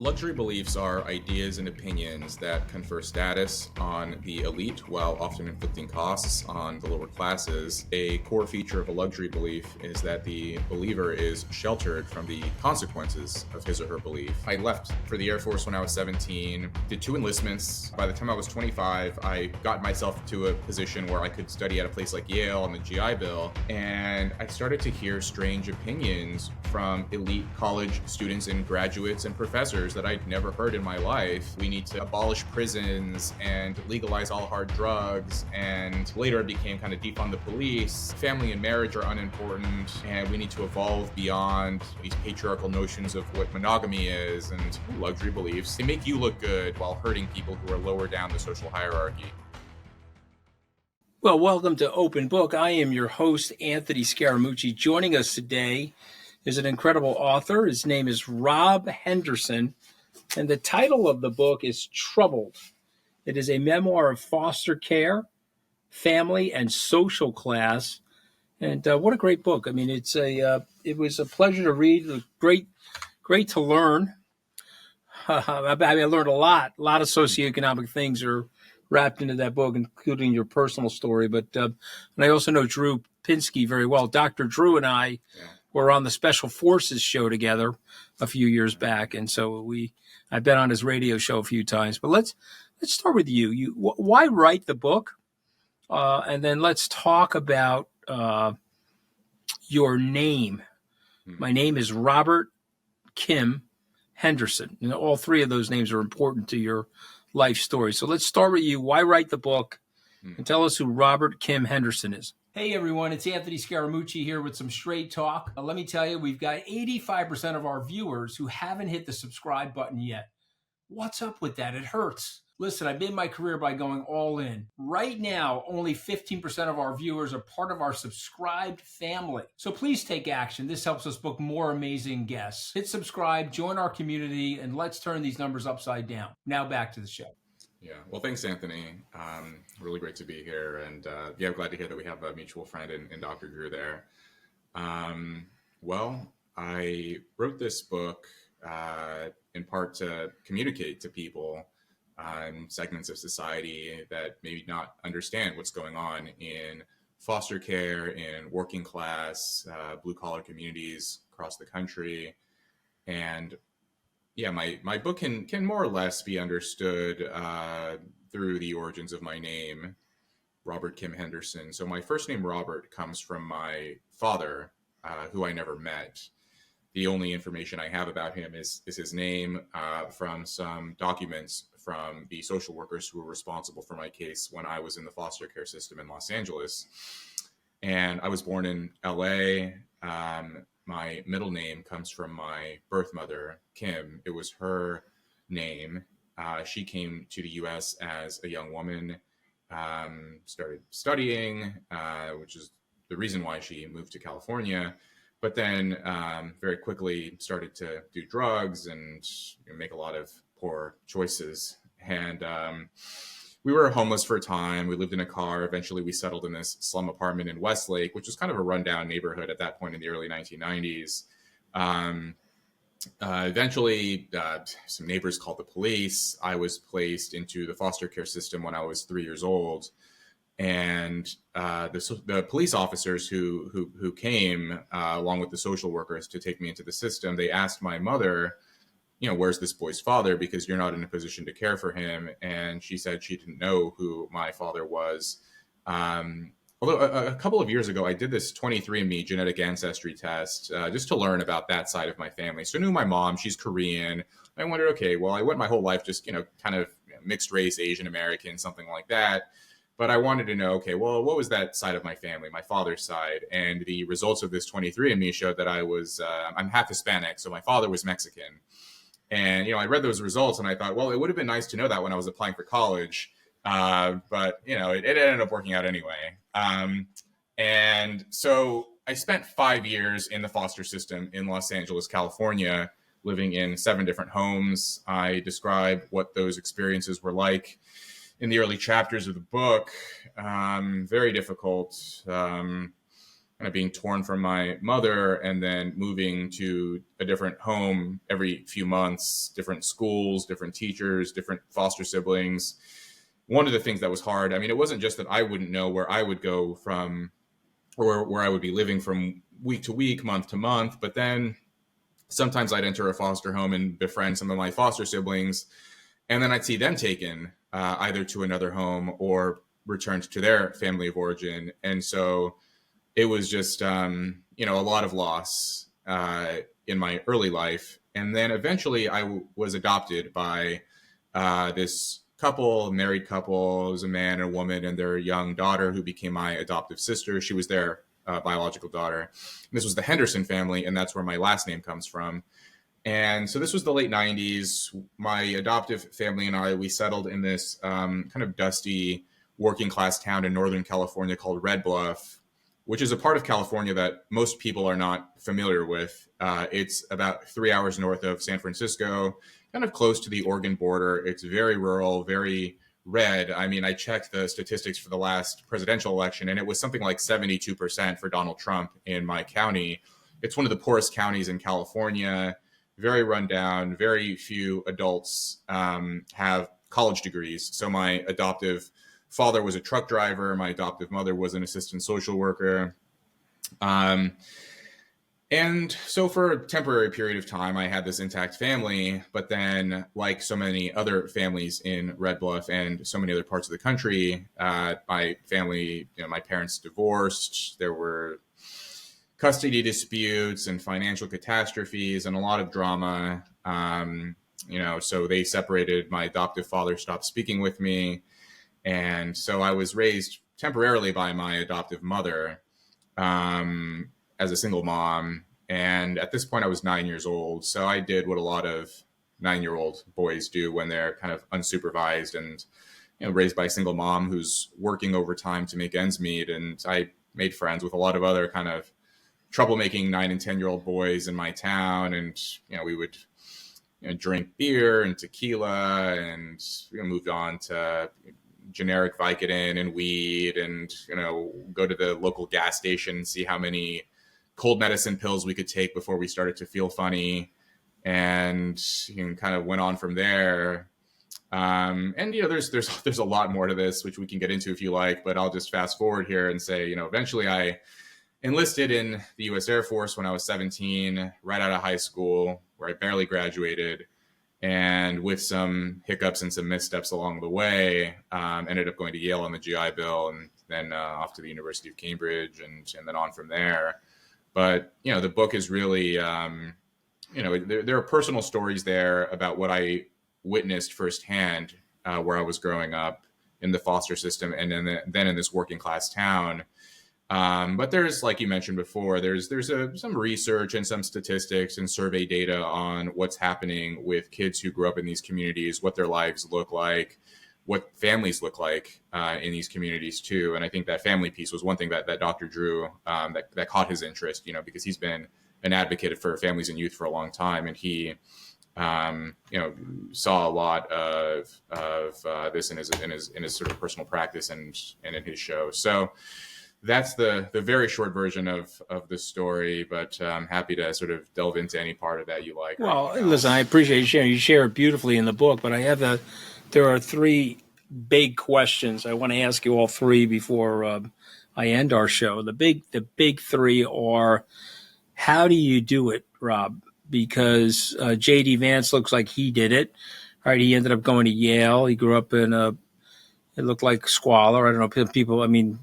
Luxury beliefs are ideas and opinions that confer status on the elite while often inflicting costs on the lower classes. A core feature of a luxury belief is that the believer is sheltered from the consequences of his or her belief. I left for the Air Force when I was 17, did 2 enlistments. By the time I was 25, I got myself to a position where I could study at a place like Yale on the GI Bill, and I started to hear strange opinions from elite college students and graduates and professors that I'd never heard in my life. We need to abolish prisons and legalize all hard drugs. And later it became kind of defund the police. Family and marriage are unimportant. And we need to evolve beyond these patriarchal notions of what monogamy is and luxury beliefs. They make you look good while hurting people who are lower down the social hierarchy. Well, welcome to Open Book. I am your host, Anthony Scaramucci. Joining us today is an incredible author. His name is Rob Henderson, and the title of the book is Troubled. It is a memoir of foster care, family, and social class. And what a great book. I mean, it was a pleasure to read. It was great to learn. I learned a lot of socioeconomic things are wrapped into that book, including your personal story. But and I also know Drew Pinsky very well. Dr. Drew and I were on the Special Forces show together a few years back, and so I've been on his radio show a few times. But let's start with you. Why write the book? And then let's talk about your name. My name is Robert Kim Henderson. You know, all three of those names are important to your life story. So let's start with you. Why write the book? And tell us who Robert Kim Henderson is. Hey everyone, it's Anthony Scaramucci here with some straight talk. Let me tell you, we've got 85% of our viewers who haven't hit the subscribe button yet. What's up with that? It hurts. Listen, I made my career by going all in. Right now, only 15% of our viewers are part of our subscribed family. So please take action. This helps us book more amazing guests. Hit subscribe, join our community, and let's turn these numbers upside down. Now back to the show. Yeah, well, thanks, Anthony. Really great to be here. And I'm glad to hear that we have a mutual friend in Dr. Drew there. Well, I wrote this book in part to communicate to people segments of society that maybe not understand what's going on in foster care, in working class, blue-collar communities across the country. And yeah, my book can more or less be understood through the origins of my name, Robert Kim Henderson. So my first name, Robert, comes from my father, who I never met. The only information I have about him is his name from some documents from the social workers who were responsible for my case when I was in the foster care system in Los Angeles. And I was born in LA. My middle name comes from my birth mother, Kim. It was her name. She came to the U.S. as a young woman, started studying, which is the reason why she moved to California, but then very quickly started to do drugs and make a lot of poor choices. And we were homeless for a time. We lived in a car. Eventually, we settled in this slum apartment in Westlake, which was kind of a rundown neighborhood at that point in the early 1990s. Eventually, some neighbors called the police. I was placed into the foster care system when I was 3 years old. And the police officers who came along with the social workers to take me into the system, they asked my mother, where's this boy's father? Because you're not in a position to care for him. And she said she didn't know who my father was. Although a couple of years ago, I did this 23andMe genetic ancestry test just to learn about that side of my family. So I knew my mom, she's Korean. I wondered, okay, well, I went my whole life just, kind of mixed race, Asian American, something like that. But I wanted to know, okay, well, what was that side of my family, my father's side? And the results of this 23andMe showed that I'm half Hispanic, so my father was Mexican. And, I read those results and I thought, well, it would have been nice to know that when I was applying for college. But, it ended up working out anyway. And so I spent 5 years in the foster system in Los Angeles, California, living in 7 different homes. I describe what those experiences were like in the early chapters of the book. Very difficult. kind of being torn from my mother and then moving to a different home every few months, different schools, different teachers, different foster siblings. One of the things that was hard, I mean, it wasn't just that I wouldn't know where I would go from, or where I would be living from week to week, month to month, but then sometimes I'd enter a foster home and befriend some of my foster siblings, and then I'd see them taken either to another home or returned to their family of origin. And so it was just, a lot of loss in my early life. And then eventually I was adopted by this couple, married couple. It was a man and a woman and their young daughter who became my adoptive sister. She was their biological daughter. And this was the Henderson family, and that's where my last name comes from. And so this was the late 90s. My adoptive family and I, we settled in this kind of dusty working class town in Northern California called Red Bluff, which is a part of California that most people are not familiar with. It's about 3 hours north of San Francisco, kind of close to the Oregon border. It's very rural, very red. I mean, I checked the statistics for the last presidential election, and it was something like 72% for Donald Trump in my county. It's one of the poorest counties in California, very rundown, very few adults have college degrees. So my adoptive father was a truck driver. My adoptive mother was an assistant social worker. And so for a temporary period of time, I had this intact family. But then, like so many other families in Red Bluff and so many other parts of the country, my family, my parents divorced. There were custody disputes and financial catastrophes and a lot of drama. So they separated. My adoptive father stopped speaking with me. And so I was raised temporarily by my adoptive mother as a single mom. And at this point, I was 9 years old. So I did what a lot of 9-year-old boys do when they're kind of unsupervised and raised by a single mom who's working overtime to make ends meet. And I made friends with a lot of other kind of troublemaking 9 and 10-year-old boys in my town. And, we would drink beer and tequila and moved on to generic Vicodin and weed and, go to the local gas station and see how many cold medicine pills we could take before we started to feel funny, and kind of went on from there. There's a lot more to this, which we can get into if you like, but I'll just fast forward here and say, eventually I enlisted in the U.S. Air Force when I was 17, right out of high school, where I barely graduated. And with some hiccups and some missteps along the way, ended up going to Yale on the GI Bill, and then off to the University of Cambridge, and then on from there. But, the book is really, there are personal stories there about what I witnessed firsthand where I was growing up in the foster system and then in this working class town. But there's, like you mentioned before, there's some research and some statistics and survey data on what's happening with kids who grew up in these communities, what their lives look like, what families look like in these communities too. And I think that family piece was one thing that Dr. Drew, that caught his interest, because he's been an advocate for families and youth for a long time. And he, saw a lot of this in his sort of personal practice and in his show. So that's the very short version of the story, but I'm happy to sort of delve into any part of that you like. Well, listen, I appreciate you sharing. You share it beautifully in the book, but there are 3 big questions. I want to ask you all 3 before I end our show. The big 3 are, how do you do it, Rob? Because J.D. Vance looks like he did it. All right, he ended up going to Yale. He grew up in it looked like squalor. I don't know, people, I mean,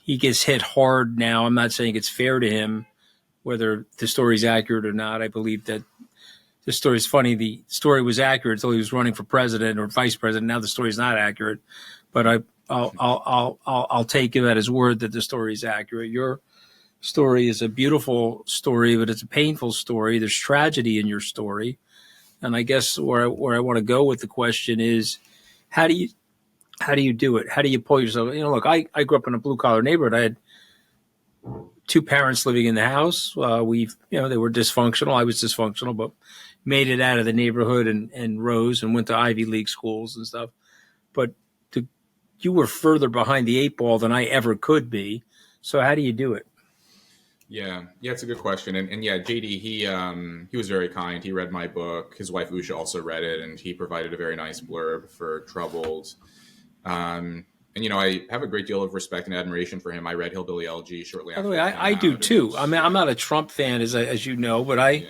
he gets hit hard now. I'm not saying it's fair to him, whether the story's accurate or not. I believe that the story's funny. The story was accurate until he was running for president or vice president. Now the story's not accurate, but I'll take him at his word that the story is accurate. Your story is a beautiful story, but it's a painful story. There's tragedy in your story, and I guess where I want to go with the question is, how do you do it? How do you pull yourself? Look, I grew up in a blue collar neighborhood. I had 2 parents living in the house. They were dysfunctional. I was dysfunctional, but made it out of the neighborhood and rose and went to Ivy League schools and stuff. But you were further behind the 8 ball than I ever could be. So how do you do it? Yeah, it's a good question. And yeah, JD, he was very kind. He read my book. His wife Usha also read it, and he provided a very nice blurb for Troubled. And I have a great deal of respect and admiration for him. I read Hillbilly LG shortly By the after way, it came I do out, too. and I mean, I'm not a Trump fan, as you know, but yeah,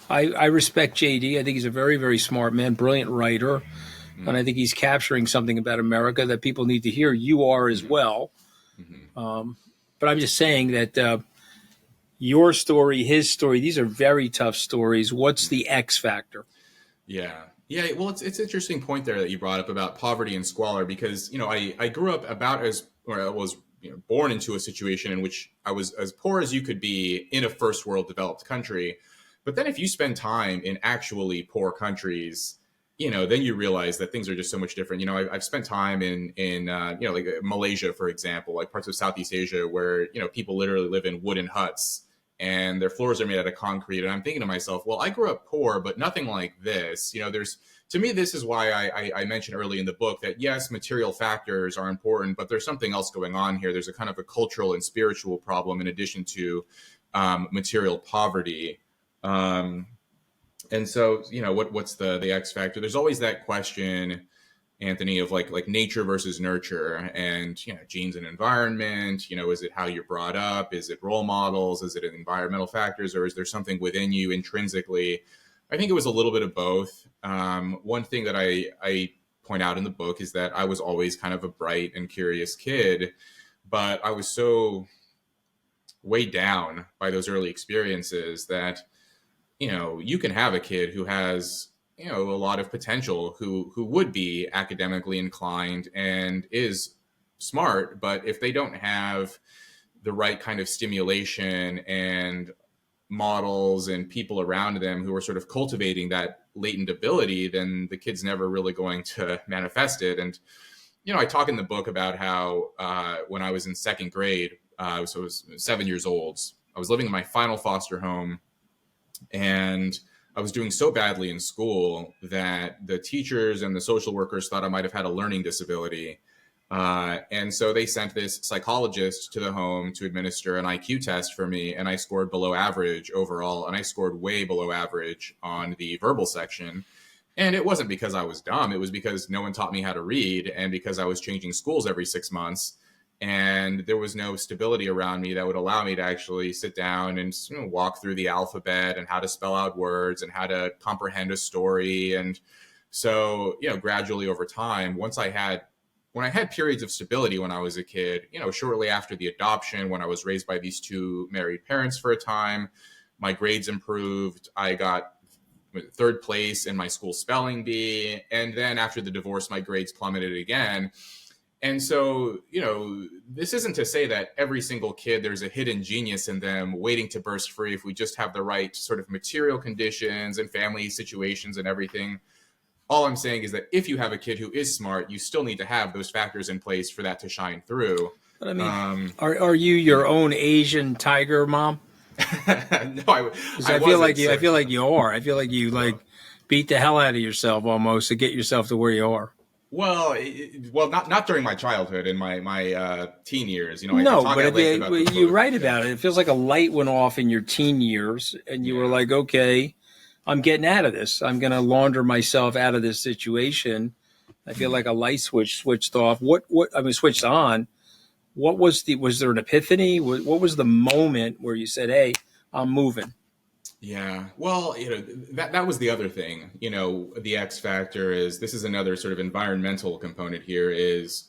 I respect JD. I think he's a very, very smart man, brilliant writer, and I mm, think he's capturing something about America that people need to hear. You are as mm, well. mm, But I'm just saying that your story, his story, these are very tough stories. What's mm. the X factor? Yeah. Well, it's an interesting point there that you brought up about poverty and squalor, because I grew up about as, or I was born into a situation in which I was as poor as you could be in a first world developed country. But then if you spend time in actually poor countries, then you realize that things are just so much different. I've spent time in like Malaysia, for example, like parts of Southeast Asia where people literally live in wooden huts and their floors are made out of concrete. And I'm thinking to myself, well, I grew up poor, but nothing like this. There's, to me, this is why I mentioned early in the book that yes, material factors are important, but there's something else going on here. There's a kind of a cultural and spiritual problem in addition to material poverty. Um, and so, what's the X factor? There's always that question, Anthony, of like nature versus nurture, and genes and environment. Is it how you're brought up? Is it role models? Is it environmental factors, or is there something within you intrinsically? I think it was a little bit of both. One thing that I point out in the book is that I was always kind of a bright and curious kid, but I was so weighed down by those early experiences that you can have a kid who has a lot of potential, who would be academically inclined and is smart, but if they don't have the right kind of stimulation and models and people around them who are sort of cultivating that latent ability, then the kid's never really going to manifest it. And I talk in the book about how when I was in second grade, so I was 7 years old, I was living in my final foster home, and I was doing so badly in school that the teachers and the social workers thought I might have had a learning disability. And so they sent this psychologist to the home to administer an IQ test for me. And I scored below average overall. And I scored way below average on the verbal section. And it wasn't because I was dumb. It was because no one taught me how to read, and because I was changing schools every 6 months. And there was no stability around me that would allow me to actually sit down and walk through the alphabet and how to spell out words and how to comprehend a story. And so, gradually over time, when I had periods of stability when I was a kid, shortly after the adoption, when I was raised by these two married parents for a time, my grades improved. I got third place in my school spelling bee. And then after the divorce, my grades plummeted again. And so, this isn't to say that every single kid, there's a hidden genius in them waiting to burst free if we just have the right sort of material conditions and family situations and everything. All I'm saying is that if you have a kid who is smart, you still need to have those factors in place for that to shine through. But I mean, Um, are you your own Asian tiger mom? no, Because I I feel like wasn't. you. I So, feel like you are. I feel like you well, beat the hell out of yourself almost to get yourself to where you are. not during my childhood and my teen years. I No, talk but at length about the you book. write about it. It feels like a light went off in your teen years, and you were Yeah. like, "Okay, I'm getting out of this. I'm going to launder myself out of this situation." I feel like a light switched off. What? I mean, switched on. What was Was there an epiphany? What was the moment where you said, "Hey, I'm moving"? Yeah. Well, that was the other thing. The X factor is, this is another sort of environmental component here, is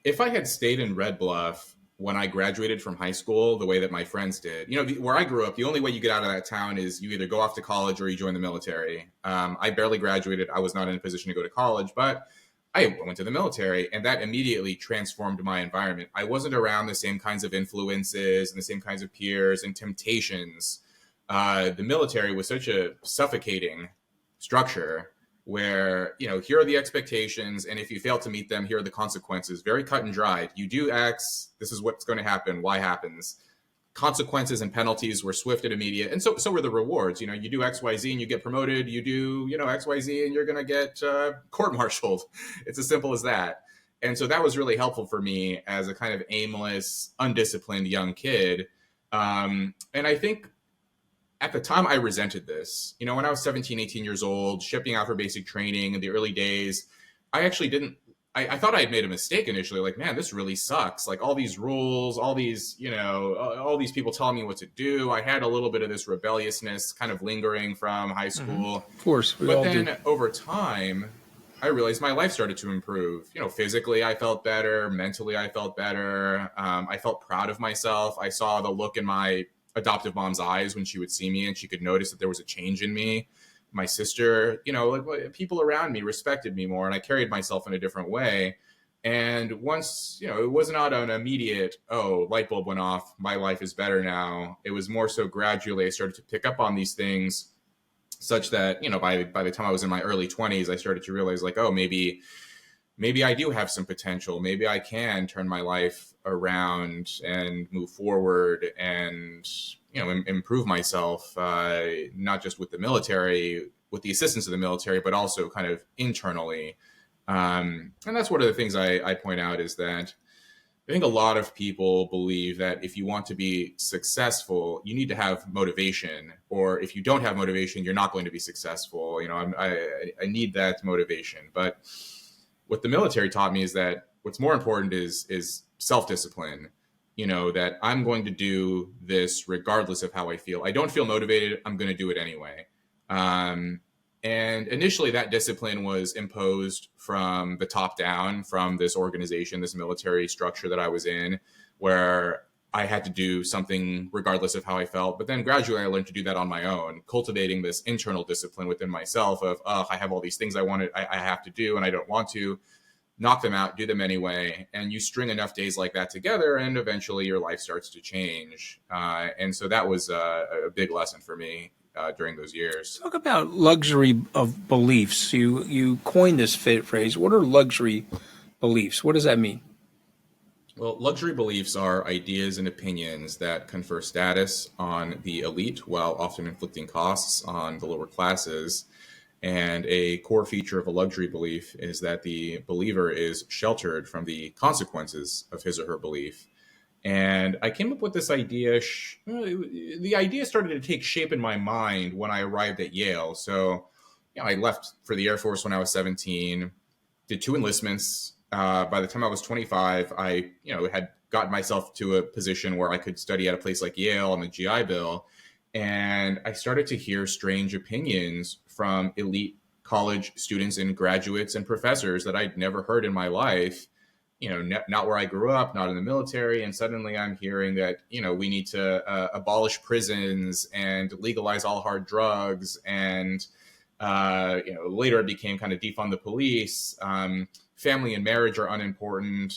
if I had stayed in Red Bluff when I graduated from high school the way that my friends did, where I grew up, the only way you get out of that town is you either go off to college or you join the military. I barely graduated. I was not in a position to go to college, but I went to the military, and that immediately transformed my environment. I wasn't around the same kinds of influences and the same kinds of peers and temptations. The military was such a suffocating structure where, here are the expectations, and if you fail to meet them, here are the consequences. Very cut and dried. You do X, this is what's going to happen. Y happens. Consequences and penalties were swift and immediate, and so were the rewards. You do XYZ and you get promoted. You do XYZ and you're going to get court-martialed. It's as simple as that. And so that was really helpful for me as a kind of aimless, undisciplined young kid. And I think at the time I resented this. When I was 17, 18 years old, shipping out for basic training in the early days, I actually didn't. I thought I had made a mistake initially. Like, man, this really sucks. Like all these rules, all these, all these people telling me what to do. I had a little bit of this rebelliousness kind of lingering from high school. Of course, we But all then do. over time, I realized my life started to improve. Physically, I felt better. Mentally, I felt better. I felt proud of myself. I saw the look in my adoptive mom's eyes when she would see me and she could notice that there was a change in me. My sister, like people around me respected me more and I carried myself in a different way. And once, it was not an immediate, oh, light bulb went off, my life is better now. It was more so gradually I started to pick up on these things such that, by the time I was in my early 20s, I started to realize like, oh, maybe I do have some potential. Maybe I can turn my life around and move forward and, improve myself, not just with the military, with the assistance of the military, but also kind of internally. And that's one of the things I point out is that I think a lot of people believe that if you want to be successful, you need to have motivation, or if you don't have motivation, you're not going to be successful. I need that motivation. But what the military taught me is that what's more important is self-discipline. That I'm going to do this regardless of how I feel. I don't feel motivated, I'm going to do it anyway. And initially that discipline was imposed from the top down, from this organization, this military structure that I was in, where I had to do something regardless of how I felt. But then gradually I learned to do that on my own, cultivating this internal discipline within myself of, I have all these things I have to do and I don't want to. Knock them out, do them anyway. And you string enough days like that together and eventually your life starts to change. And so that was a big lesson for me during those years. Talk about luxury of beliefs. You coined this phrase. What are luxury beliefs? What does that mean? Well, luxury beliefs are ideas and opinions that confer status on the elite while often inflicting costs on the lower classes. And a core feature of a luxury belief is that the believer is sheltered from the consequences of his or her belief. And I came up with this idea. The idea started to take shape in my mind when I arrived at Yale. So, I left for the Air Force when I was 17, did 2 enlistments. By the time I was 25, I, had gotten myself to a position where I could study at a place like Yale on the GI Bill. And I started to hear strange opinions from elite college students and graduates and professors that I'd never heard in my life, not where I grew up, not in the military. And suddenly I'm hearing that, we need to abolish prisons and legalize all hard drugs. And, later it became kind of defund the police. Family and marriage are unimportant.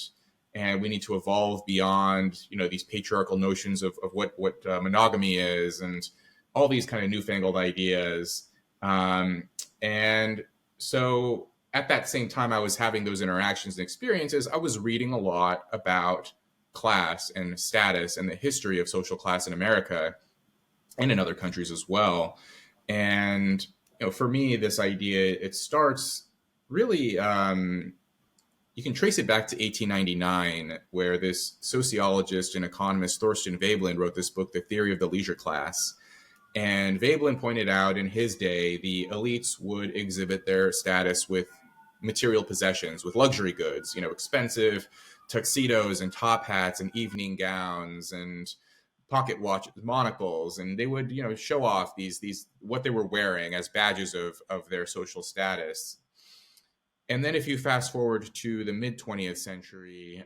And we need to evolve beyond, these patriarchal notions of what monogamy is and all these kind of newfangled ideas. And so at that same time I was having those interactions and experiences, I was reading a lot about class and status and the history of social class in America and in other countries as well. And, for me, this idea, it starts really, you can trace it back to 1899, where this sociologist and economist Thorstein Veblen wrote this book, The Theory of the Leisure Class. And Veblen pointed out in his day, the elites would exhibit their status with material possessions, with luxury goods, expensive tuxedos and top hats and evening gowns and pocket watches, monocles, and they would, show off these what they were wearing as badges of their social status. And then if you fast forward to the mid 20th century,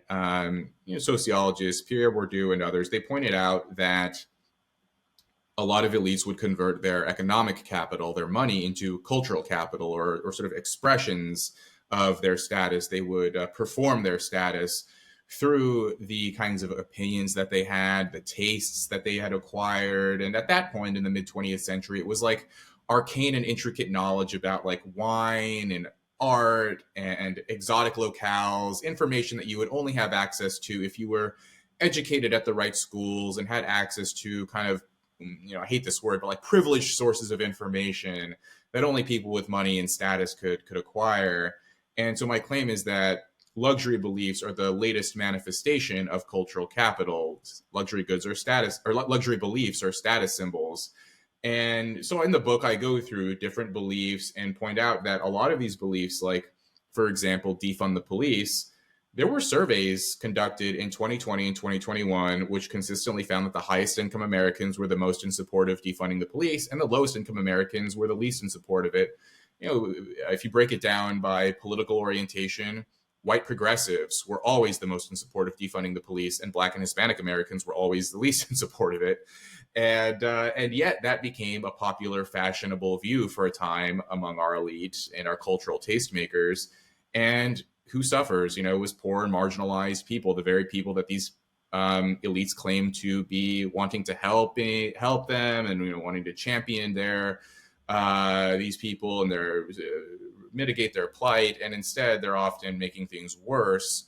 sociologists, Pierre Bourdieu and others, they pointed out that a lot of elites would convert their economic capital, their money, into cultural capital or sort of expressions of their status. They would perform their status through the kinds of opinions that they had, the tastes that they had acquired. And at that point in the mid 20th century, it was like arcane and intricate knowledge about like wine and art and exotic locales, information that you would only have access to if you were educated at the right schools and had access to kind of, I hate this word, but like privileged sources of information that only people with money and status could acquire. And so my claim is that luxury beliefs are the latest manifestation of cultural capital. Luxury goods are status, or luxury beliefs are status symbols. And so in the book, I go through different beliefs and point out that a lot of these beliefs, like, for example, defund the police, there were surveys conducted in 2020 and 2021, which consistently found that the highest income Americans were the most in support of defunding the police, and the lowest income Americans were the least in support of it. You know, if you break it down by political orientation, white progressives were always the most in support of defunding the police, and Black and Hispanic Americans were always the least in support of it. And yet that became a popular, fashionable view for a time among our elite and our cultural tastemakers. And who suffers? You know, it was poor and marginalized people, the very people that these elites claim to be wanting to help them, and, you know, wanting to champion these people and mitigate their plight. And instead, they're often making things worse.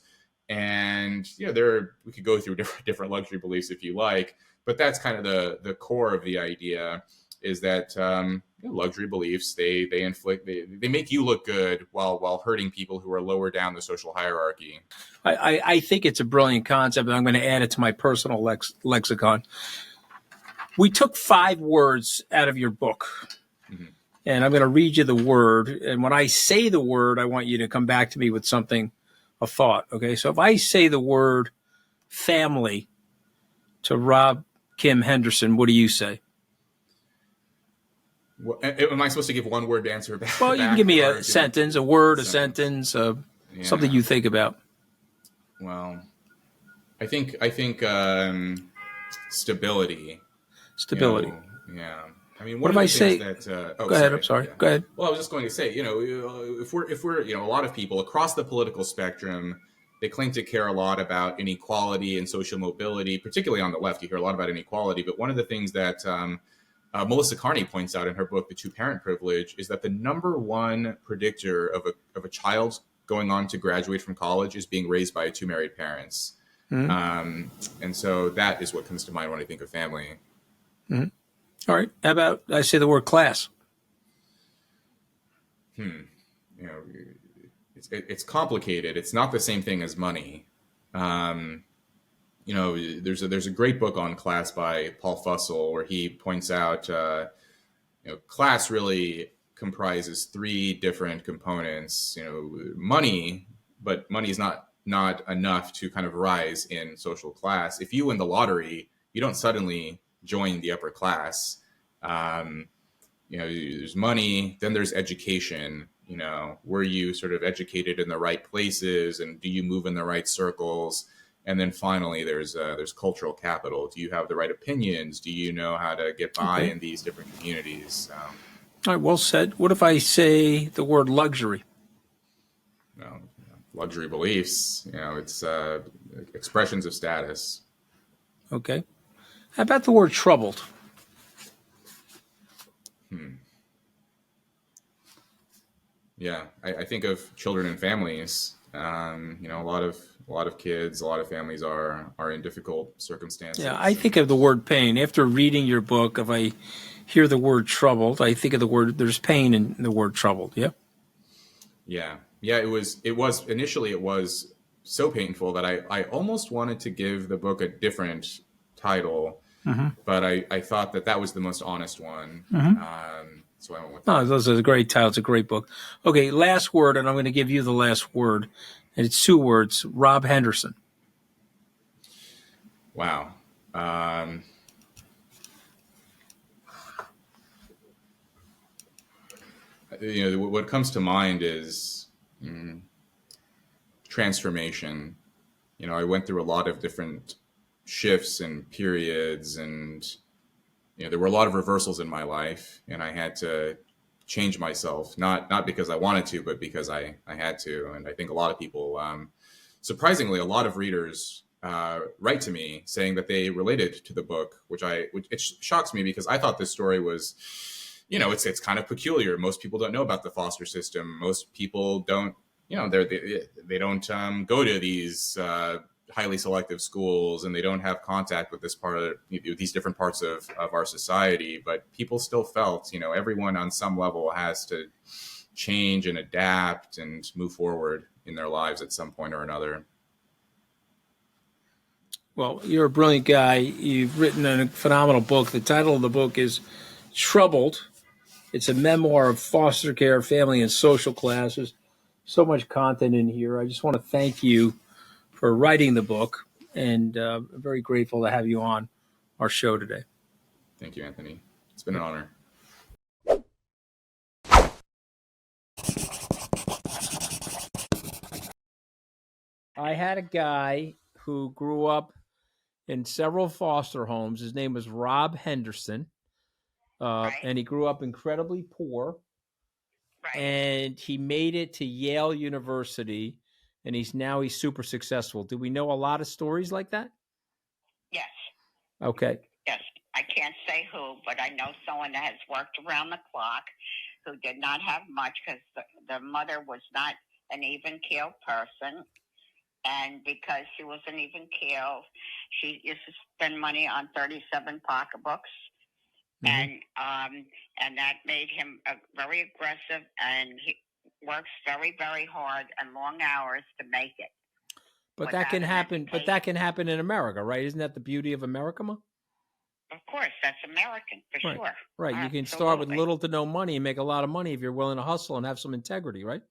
And, you know, we could go through different luxury beliefs if you like, but that's kind of the core of the idea, is that luxury beliefs, they make you look good while hurting people who are lower down the social hierarchy. I think it's a brilliant concept, and I'm going to add it to my personal lexicon. We took 5 words out of your book, mm-hmm. and I'm going to read you the word. And when I say the word, I want you to come back to me with something, a thought. Okay, so if I say the word family to Rob Kim Henderson, what do you say? Well, am I supposed to give one word answer back? Well, you can give me a sentence, a word, a sentence, something you think about. Well, I think stability. Stability. You know, yeah. I mean, what if I say? Go ahead. Sorry. I'm sorry. Yeah. Go ahead. Well, I was just going to say, you know, if we're you know, a lot of people across the political spectrum, they claim to care a lot about inequality and social mobility, particularly on the left. You hear a lot about inequality, but one of the things that Melissa Carney points out in her book, The Two-Parent Privilege, is that the number one predictor of a child going on to graduate from college is being raised by two married parents. Mm-hmm. And so that is what comes to mind when I think of family. Mm-hmm. All right. How about I say the word class? You know, it's complicated. It's not the same thing as money. You know, there's a great book on class by Paul Fussell where he points out, you know, class really comprises 3 different components. You know, money, but money is not enough to kind of rise in social class. If you win the lottery, you don't suddenly join the upper class. You know, there's money, then there's education. You know, were you sort of educated in the right places, and do you move in the right circles? And then finally, there's cultural capital. Do you have the right opinions? Do you know how to get by in these different communities? All right, well said. What if I say the word luxury? Well, luxury beliefs. You know, it's expressions of status. Okay. How about the word troubled? Yeah, I think of children and families. You know, a lot of kids, a lot of families are in difficult circumstances. Yeah, I think of the word pain. After reading your book, if I hear the word troubled, I think of the word, there's pain in the word troubled. Yeah. Yeah. It was initially it was so painful that I almost wanted to give the book a different title, mm-hmm. but I thought that was the most honest one. Mm-hmm. So I went with that. Oh, those are the great titles. It's a great book. Okay, last word, and I'm going to give you the last word. And it's 2 words, Rob Henderson. Wow. You know, what comes to mind is transformation. You know, I went through a lot of different shifts and periods, and you know, there were a lot of reversals in my life, and I had to change myself, not because I wanted to, but because I had to. And I think a lot of people, surprisingly, a lot of readers write to me saying that they related to the book, which it shocks me, because I thought this story was, you know, it's kind of peculiar. Most people don't know about the foster system. Most people don't, you know, they don't go to these highly selective schools, and they don't have contact with these different parts of our society. But people still felt, you know, everyone on some level has to change and adapt and move forward in their lives at some point or another. Well, you're a brilliant guy. You've written a phenomenal book. The title of the book is Troubled. It's a memoir of foster care, family, and social classes. So much content in here. I just want to thank you for writing the book, and I'm very grateful to have you on our show today. Thank you, Anthony. It's been an honor. I had a guy who grew up in several foster homes. His name was Rob Henderson, Right. and he grew up incredibly poor. Right. And he made it to Yale University, and he's super successful. Do we know a lot of stories like that? Yes. Okay. Yes. I can't say who, but I know someone that has worked around the clock who did not have much because the mother was not an even keel person. And because she was an even keel, she used to spend money on 37 pocketbooks. Mhm. And that made him very aggressive, and he works very, very hard and long hours to make it. But that can without an happen. But that education. can happen in America, right? Isn't that the beauty of America, Ma? Of course, that's American for Right. sure. Right. You can start with Absolutely. little to no money and make a lot of money if you're willing to hustle and have some integrity, right?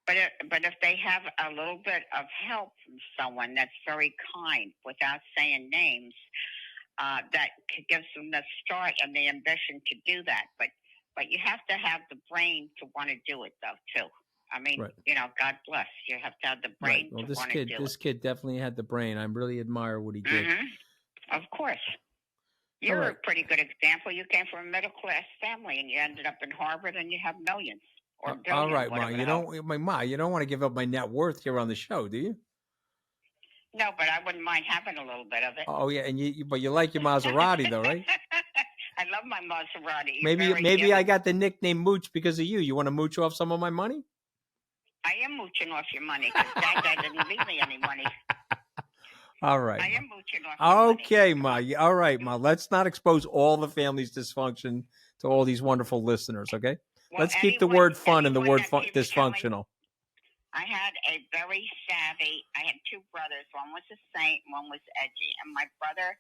But if they have a little bit of help from someone that's very kind, without saying names, that gives them the start and the ambition to do that. But you have to have the brain to want to do it, though, too. I mean, Right. God bless. You have to have the brain Right. Well, to want to do this kid definitely had the brain. I really admire what he it. did. Of course. You're right. a pretty good example. You came from a middle-class family, and you ended up in Harvard, and you have millions. Or billions, All right, Ma. whatever You the hell. you don't want to give up my net worth here on the show, do you? No, but I wouldn't mind having a little bit of it. Oh yeah, and but you like your Maserati though, right? I love my Maserati. Maybe I got the nickname Mooch because of you. You want to mooch off some of my money? I am mooching off your money because Dad didn't leave me any money. All right. I am mooching off your money. Okay, Ma. All right, Ma. Let's not expose all the family's dysfunction to all these wonderful listeners, okay? Well, Let's keep the word fun and the word dysfunctional. I had a very savvy, I had two brothers. One was a saint, one was edgy. And my brother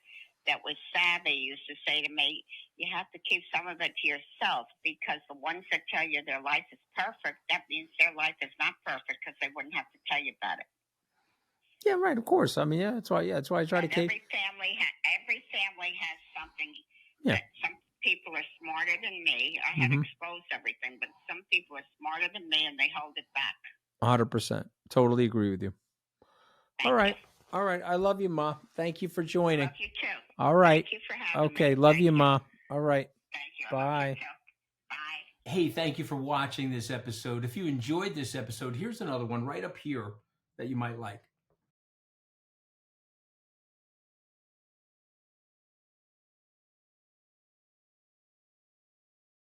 that was savvy used to say to me, you have to keep some of it to yourself, because the ones that tell you their life is perfect, that means their life is not perfect, because they wouldn't have to tell you about it. Yeah, right. Of course. I mean, that's why I try to keep. Every family has something. Yeah. That some people are smarter than me. I had exposed everything, but some people are smarter than me, and they hold it back. 100%. Totally agree with you. Thank you. All right. I love you, Ma. Thank you for joining. Love you too. All right. Thank you for having me. Okay. Love Thank you, Ma. All right. Thank you. I Bye. love you too. Bye. Hey, thank you for watching this episode. If you enjoyed this episode, here's another one right up here that you might like.